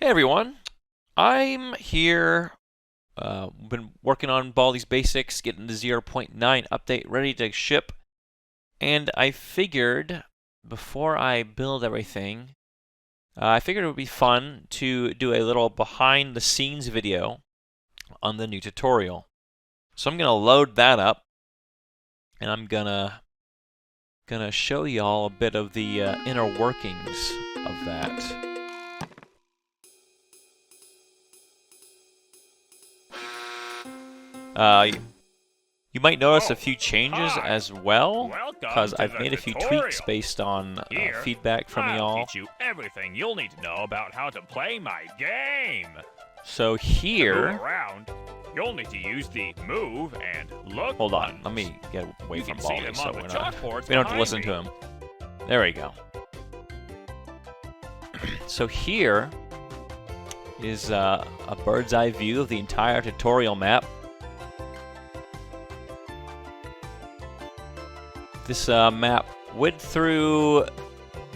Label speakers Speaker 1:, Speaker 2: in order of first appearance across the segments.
Speaker 1: Hey everyone, I'm here. Been working on Baldi's Basics, getting the 0.9 update ready to ship, and I figured before I build everything, I figured it would be fun to do a little behind the scenes video on the new tutorial. So I'm gonna load that up, and I'm gonna show y'all a bit of the inner workings of that. You might notice a few changes as well, because I've made a few tweaks based on feedback from y'all.
Speaker 2: I'll teach you everything you'll need to know about how to play my game.
Speaker 1: So here,
Speaker 2: To move around, you'll need to use the move and look.
Speaker 1: hold on,
Speaker 2: buttons.
Speaker 1: let me get away
Speaker 2: You
Speaker 1: from
Speaker 2: can see
Speaker 1: Baldi
Speaker 2: them
Speaker 1: so
Speaker 2: on the
Speaker 1: we
Speaker 2: chalkboards
Speaker 1: don't have to
Speaker 2: behind
Speaker 1: listen
Speaker 2: me.
Speaker 1: to him. There we go. So here is a bird's eye view of the entire tutorial map. This map went through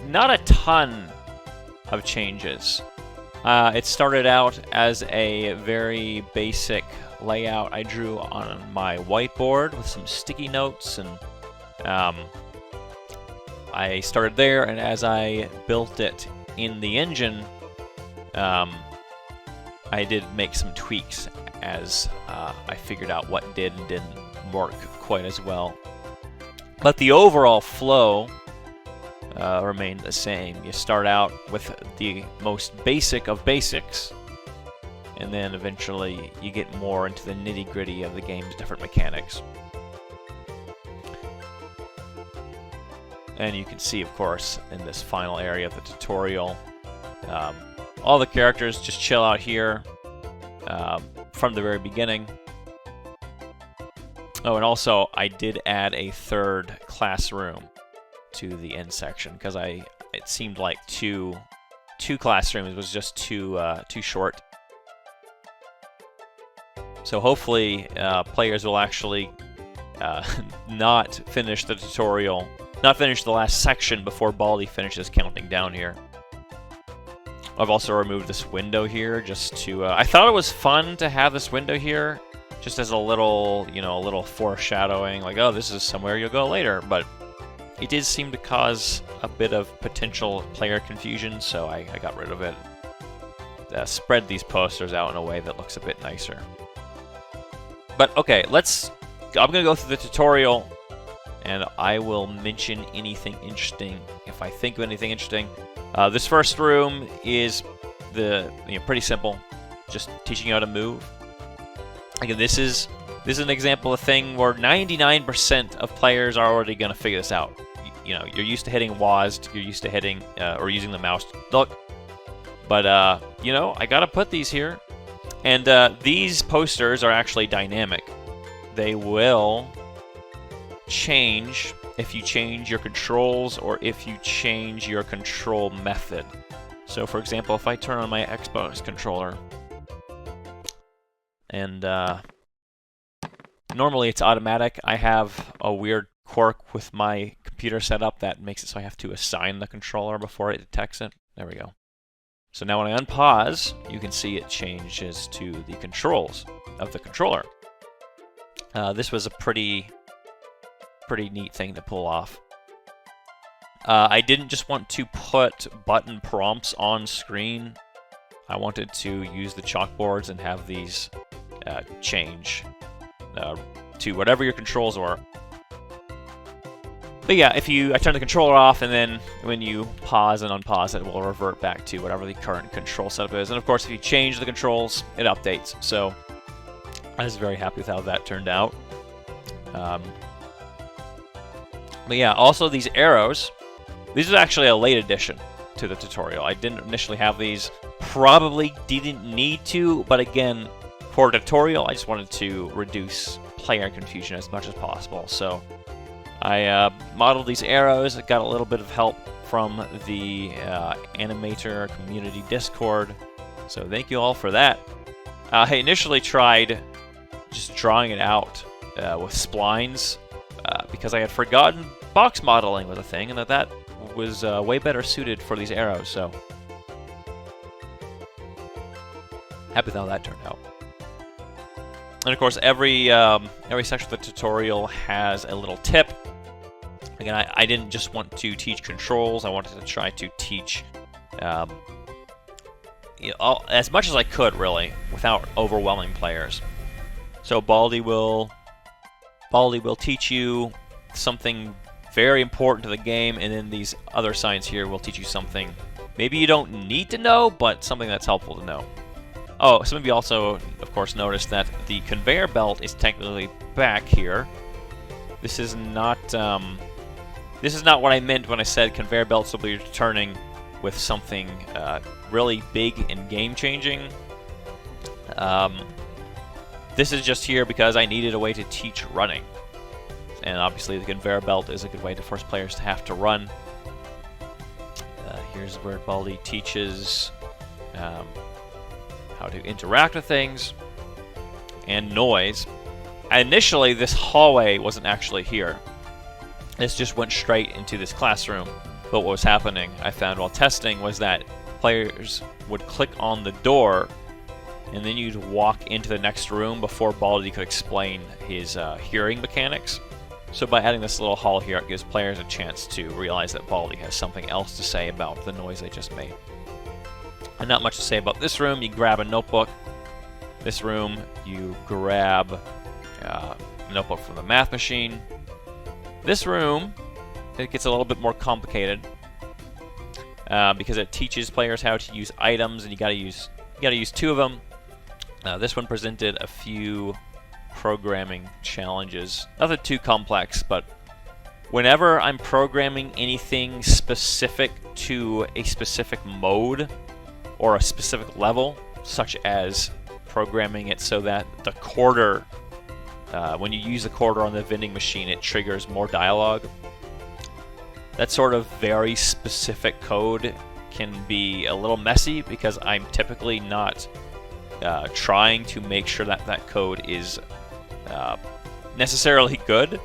Speaker 1: not a ton of changes. It started out as a very basic layout I drew on my whiteboard with some sticky notes, and I started there, and as I built it in the engine, I did make some tweaks as I figured out what did and didn't work quite as well. But the overall flow remained the same. You start out with the most basic of basics, and then eventually you get more into the nitty-gritty of the game's different mechanics. And you can see, of course, in this final area of the tutorial, all the characters just chill out here from the very beginning. Oh, and also I did add a third classroom to the end section because it seemed like two classrooms was just too short. So hopefully players will actually not finish the tutorial, not finish the last section before Baldi finishes counting down here. I've also removed this window here just to. I thought it was fun to have this window here, just as a little, a little foreshadowing, like, oh, this is somewhere you'll go later. But it did seem to cause a bit of potential player confusion, so I got rid of it. Spread these posters out in a way that looks a bit nicer. But okay, I'm gonna go through the tutorial, and I will mention anything interesting if I think of anything interesting. This first room is pretty simple, just teaching you how to move. Again, this is an example of a thing where 99% of players are already going to figure this out. You're used to hitting WASD, you're used to hitting or using the mouse to look. But I gotta put these here, and these posters are actually dynamic. They will change if you change your controls or if you change your control method. So, for example, if I turn on my Xbox controller, and normally it's automatic. I have a weird quirk with my computer setup that makes it so I have to assign the controller before it detects it. There we go. So now when I unpause, you can see it changes to the controls of the controller. This was a pretty neat thing to pull off. I didn't just want to put button prompts on screen. I wanted to use the chalkboards and have these change to whatever your controls were. But yeah, I turn the controller off, and then when you pause and unpause it, will revert back to whatever the current control setup is. And of course, if you change the controls, it updates. So I was very happy with how that turned out. But yeah, also these arrows. These are actually a late addition to the tutorial. I didn't initially have these. Probably didn't need to, but again, for a tutorial, I just wanted to reduce player confusion as much as possible. So I modeled these arrows. I got a little bit of help from the Animator Community Discord. So thank you all for that. I initially tried just drawing it out with splines because I had forgotten box modeling was a thing, and that was way better suited for these arrows. So Happy with how that turned out. And of course, every section of the tutorial has a little tip. Again, I didn't just want to teach controls. I wanted to try to teach as much as I could, really, without overwhelming players. So Baldi will teach you something very important to the game, and then these other signs here will teach you something maybe you don't need to know, but something that's helpful to know. Oh, some of you also, of course, noticed that the conveyor belt is technically back here. This is not what I meant when I said conveyor belts will be returning with something really big and game-changing. This is just here because I needed a way to teach running. And obviously the conveyor belt is a good way to force players to have to run. Here's where Baldi teaches how to interact with things and noise. Initially, this hallway wasn't actually here. This just went straight into this classroom. But what was happening, I found while testing, was that players would click on the door, and then you'd walk into the next room before Baldi could explain his hearing mechanics. So by adding this little hall here, it gives players a chance to realize that Baldi has something else to say about the noise they just made. And not much to say about this room. You grab a notebook. This room, you grab a notebook from the math machine. This room, it gets a little bit more complicated because it teaches players how to use items, and you gotta use two of them. This one presented a few programming challenges. Nothing too complex, but whenever I'm programming anything specific to a specific mode or a specific level, such as programming it so that the quarter, when you use the quarter on the vending machine, it triggers more dialogue. That sort of very specific code can be a little messy because I'm typically not trying to make sure that that code is necessarily good.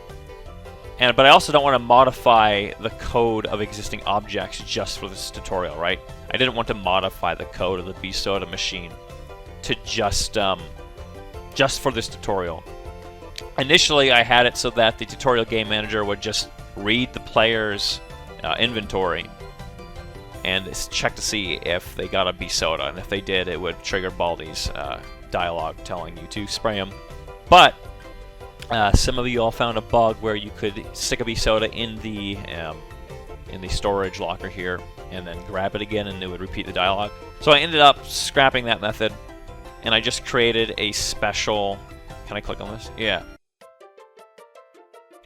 Speaker 1: But I also don't want to modify the code of existing objects just for this tutorial, right? I didn't want to modify the code of the BSODA machine to just for this tutorial. Initially, I had it so that the tutorial game manager would just read the player's inventory and check to see if they got a BSODA, and if they did, it would trigger Baldi's dialogue telling you to spray them. But some of you all found a bug where you could stick a BSODA in the storage locker here, and then grab it again, and it would repeat the dialogue. So I ended up scrapping that method, and I just created a special. Can I click on this? Yeah.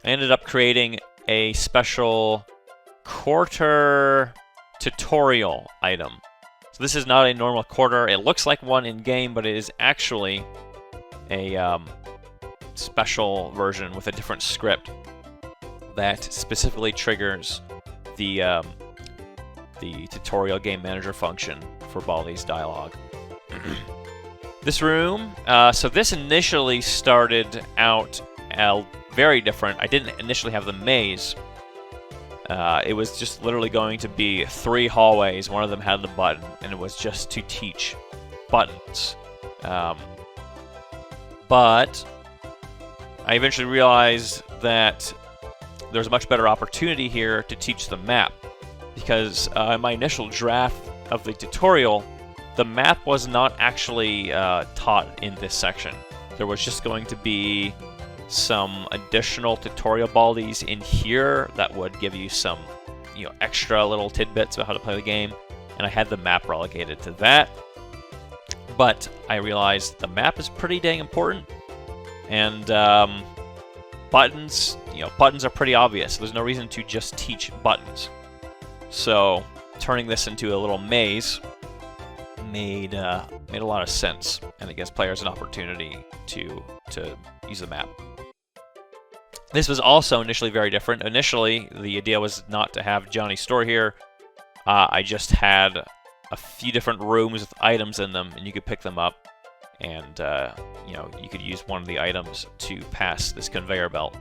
Speaker 1: I ended up creating a special quarter tutorial item. So this is not a normal quarter. It looks like one in game, but it is actually a special version with a different script that specifically triggers the tutorial game manager function for Baldi's dialogue. This room, so this initially started out very different. I didn't initially have the maze. It was just literally going to be 3 hallways. One of them had the button, and it was just to teach buttons. But I eventually realized that there's a much better opportunity here to teach the map, because in my initial draft of the tutorial, the map was not actually taught in this section. There was just going to be some additional tutorial Baldis in here that would give you some, extra little tidbits about how to play the game, and I had the map relegated to that. But I realized the map is pretty dang important, and buttons, buttons are pretty obvious. There's no reason to just teach buttons. So turning this into a little maze made a lot of sense, and it gives players an opportunity to use the map. This was also initially very different. Initially, the idea was not to have Johnny's store here. I just had a few different rooms with items in them, and you could pick them up, and you could use one of the items to pass this conveyor belt.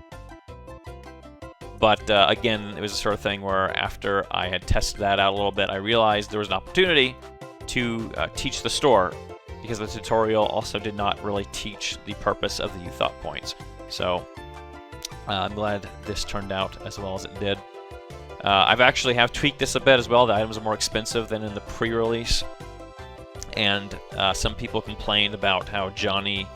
Speaker 1: But again, it was the sort of thing where after I had tested that out a little bit, I realized there was an opportunity to teach the store. because the tutorial also did not really teach the purpose of the U-Thought points. So I'm glad this turned out as well as it did. I've actually tweaked this a bit as well. The items are more expensive than in the pre-release, and some people complained about how Johnny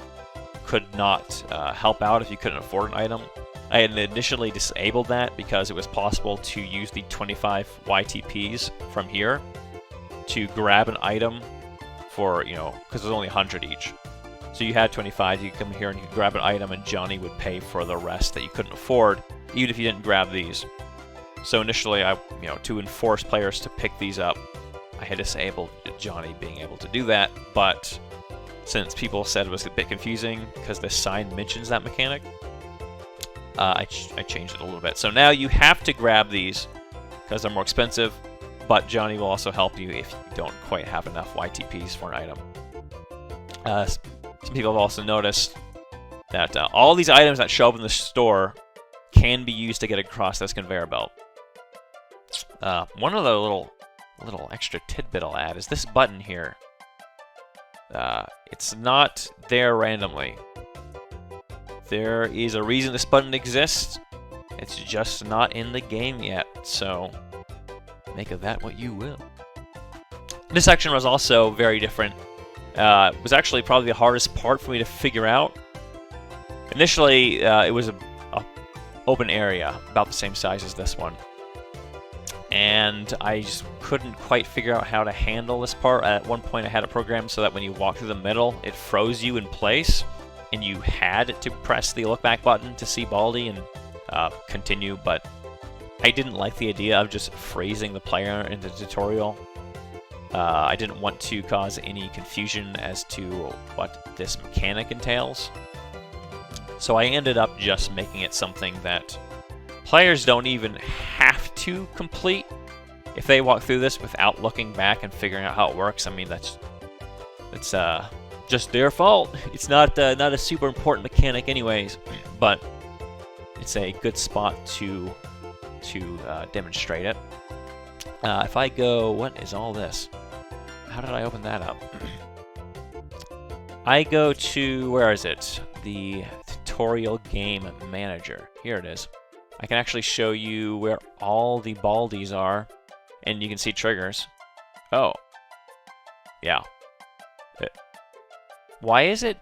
Speaker 1: could not help out if you couldn't afford an item. I had initially disabled that because it was possible to use the 25 YTPs from here to grab an item for, because there's only 100 each. So you had 25, you could come here and you could grab an item and Johnny would pay for the rest that you couldn't afford, even if you didn't grab these. So initially, to enforce players to pick these up, I had disabled Johnny being able to do that, but since people said it was a bit confusing because the sign mentions that mechanic, I changed it a little bit. So now you have to grab these because they're more expensive, but Johnny will also help you if you don't quite have enough YTPs for an item. Some people have also noticed that all these items that show up in the store can be used to get across this conveyor belt. One of the little extra tidbit I'll add is this button here. It's not there randomly. There is a reason this button exists. It's just not in the game yet, so make of that what you will. This section was also very different. It was actually probably the hardest part for me to figure out. Initially, it was a open area, about the same size as this one. And I just couldn't quite figure out how to handle this part. At one point I had it programmed so that when you walk through the middle, it froze you in place, and you had to press the look back button to see Baldi and continue, but I didn't like the idea of just freezing the player in the tutorial. I didn't want to cause any confusion as to what this mechanic entails. So I ended up just making it something that players don't even have to complete. If they walk through this without looking back and figuring out how it works, I mean, that's just their fault. It's not a super important mechanic anyways, but it's a good spot to demonstrate it. If I go, what is all this? How did I open that up? I go to, where is it? The tutorial game manager. Here it is. I can actually show you where all the Baldis are, and you can see triggers. Oh. Yeah. Why is it?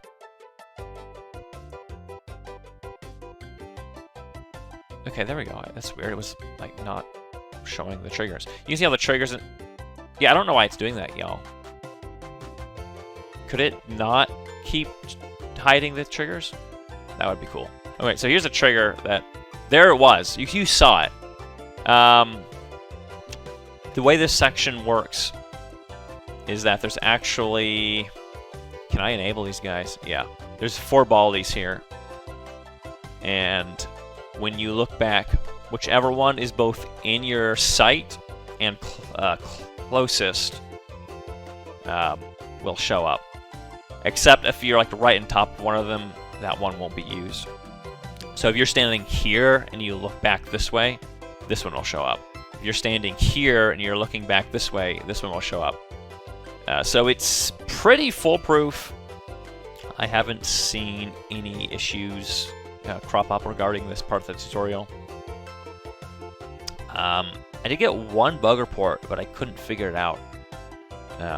Speaker 1: Okay, there we go. That's weird. It was, like, not showing the triggers. You can see all the triggers. Yeah, I don't know why it's doing that, y'all. Could it not keep hiding the triggers? That would be cool. Okay, so here's a trigger that... There it was. You saw it. The way this section works is that there's actually... Can I enable these guys? Yeah. There's 4 Baldis here. And when you look back, whichever one is both in your sight and closest will show up. Except if you're like right on top of one of them, that one won't be used. So if you're standing here and you look back this way, this one will show up. If you're standing here and you're looking back this way, this one will show up. So it's pretty foolproof. I haven't seen any issues crop up regarding this part of the tutorial. I did get one bug report, but I couldn't figure it out.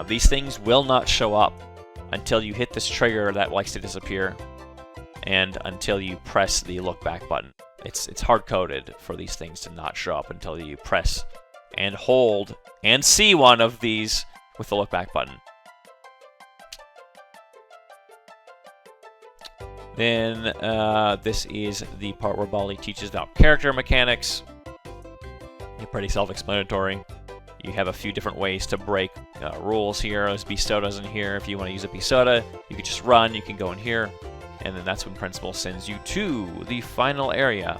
Speaker 1: These things will not show up until you hit this trigger that likes to disappear, and until you press the look back button. It's hard-coded for these things to not show up until you press and hold and see one of these with the look back button. Then this is the part where Baldi teaches about character mechanics. You're pretty self-explanatory. You have a few different ways to break rules here. There's B-Sodas in here. If you want to use a B-Soda, you can just run. You can go in here. And then that's when Principal sends you to the final area.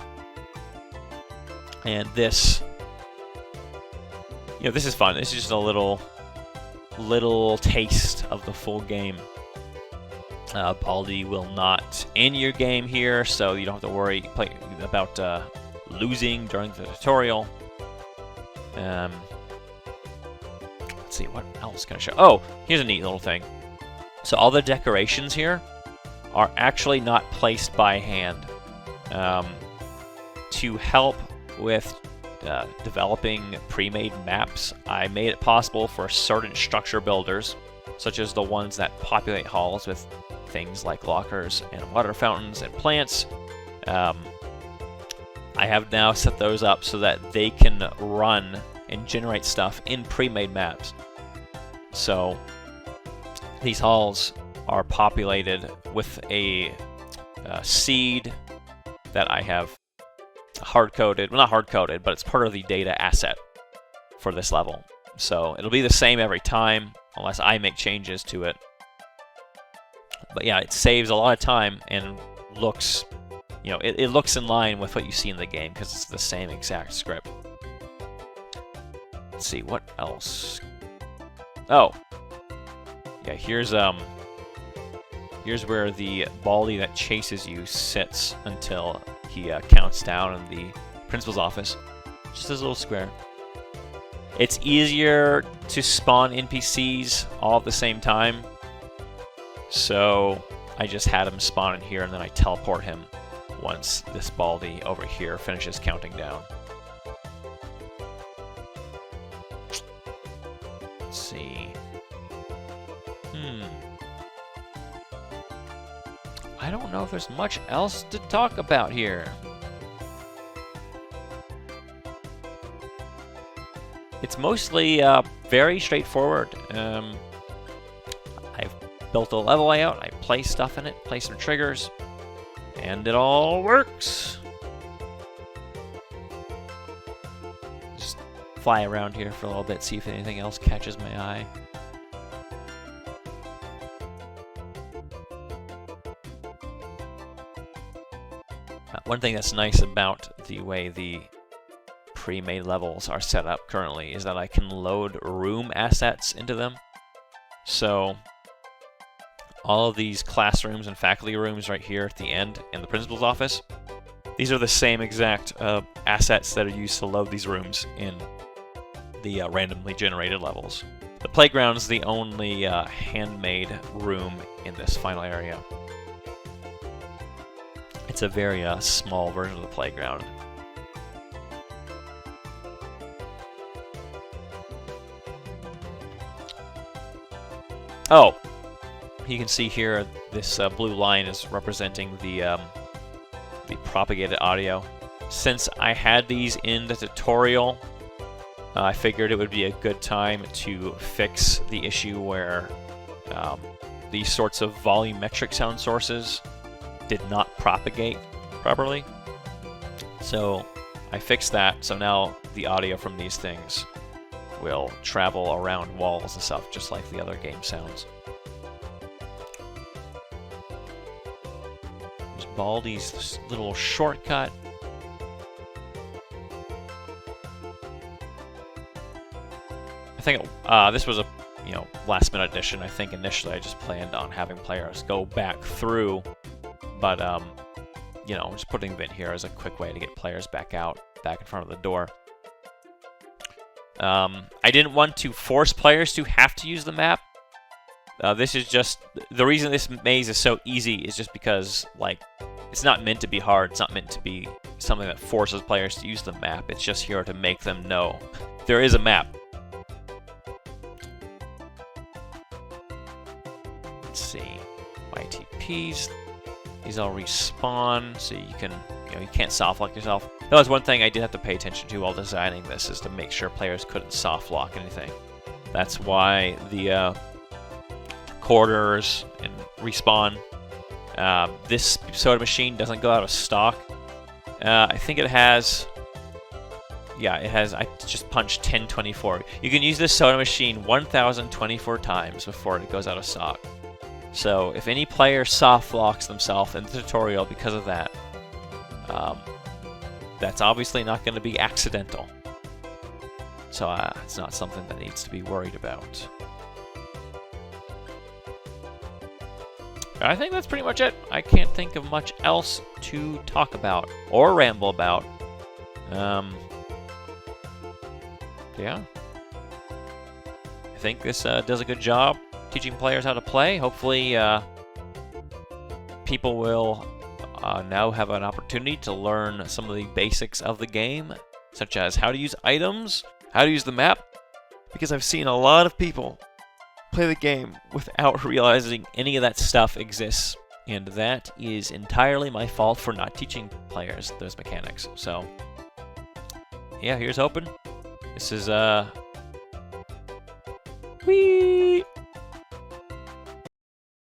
Speaker 1: And this... this is fun. This is just a little taste of the full game. Baldi will not end your game here, so you don't have to worry about losing during the tutorial. Let's see, what else can I show? Oh, here's a neat little thing. So all the decorations here are actually not placed by hand. To help with developing pre-made maps, I made it possible for certain structure builders, such as the ones that populate halls with things like lockers and water fountains and plants. I have now set those up so that they can run and generate stuff in pre-made maps. So these halls are populated with a seed that I have hard-coded. Well, not hard-coded, but it's part of the data asset for this level. So it'll be the same every time, unless I make changes to it. But yeah, it saves a lot of time and looks, you know, it looks in line with what you see in the game because it's the same exact script. Let's see, what else? Oh, yeah, here's where the Baldi that chases you sits until he counts down in the principal's office. Just this little square. It's easier to spawn NPCs all at the same time, so I just had him spawn in here and then I teleport him once this Baldi over here finishes counting down. Let's see. I don't know if there's much else to talk about here. It's mostly very straightforward. I've built a level layout, I place stuff in it, place some triggers, and it all works. Just fly around here for a little bit, see if anything else catches my eye. One thing that's nice about the way the pre-made levels are set up currently is that I can load room assets into them. So all of these classrooms and faculty rooms right here at the end in the principal's office, these are the same exact assets that are used to load these rooms in the randomly generated levels. The playground is the only handmade room in this final area. It's a very small version of the playground. Oh, you can see here this blue line is representing the propagated audio. Since I had these in the tutorial, I figured it would be a good time to fix the issue where these sorts of volumetric sound sources did not propagate properly. So I fixed that, so now the audio from these things will travel around walls and stuff, just like the other game sounds. There's Baldi's little shortcut. I think this was a last minute addition. I think initially I just planned on having players go back through, but just putting it in here as a quick way to get players back in front of the door. I didn't want to force players to have to use the map. This is just the reason this maze is so easy is just because it's not meant to be hard. It's not meant to be something that forces players to use the map. It's just here to make them know there is a map. Let's see, YTPs. These all respawn, so you can, you can't soft lock yourself. That was one thing I did have to pay attention to while designing this, is to make sure players couldn't soft lock anything. That's why the corridors and respawn. This soda machine doesn't go out of stock. I think it has. Yeah, it has. I just punched 1024. You can use this soda machine 1,024 times before it goes out of stock. So if any player soft locks themselves in the tutorial because of that, that's obviously not going to be accidental. So it's not something that needs to be worried about. I think that's pretty much it. I can't think of much else to talk about or ramble about. Yeah. I think this does a good job. teaching players how to play. Hopefully, people will now have an opportunity to learn some of the basics of the game, such as how to use items, how to use the map, because I've seen a lot of people play the game without realizing any of that stuff exists, and that is entirely my fault for not teaching players those mechanics. So, yeah, here's hoping. This is, whee!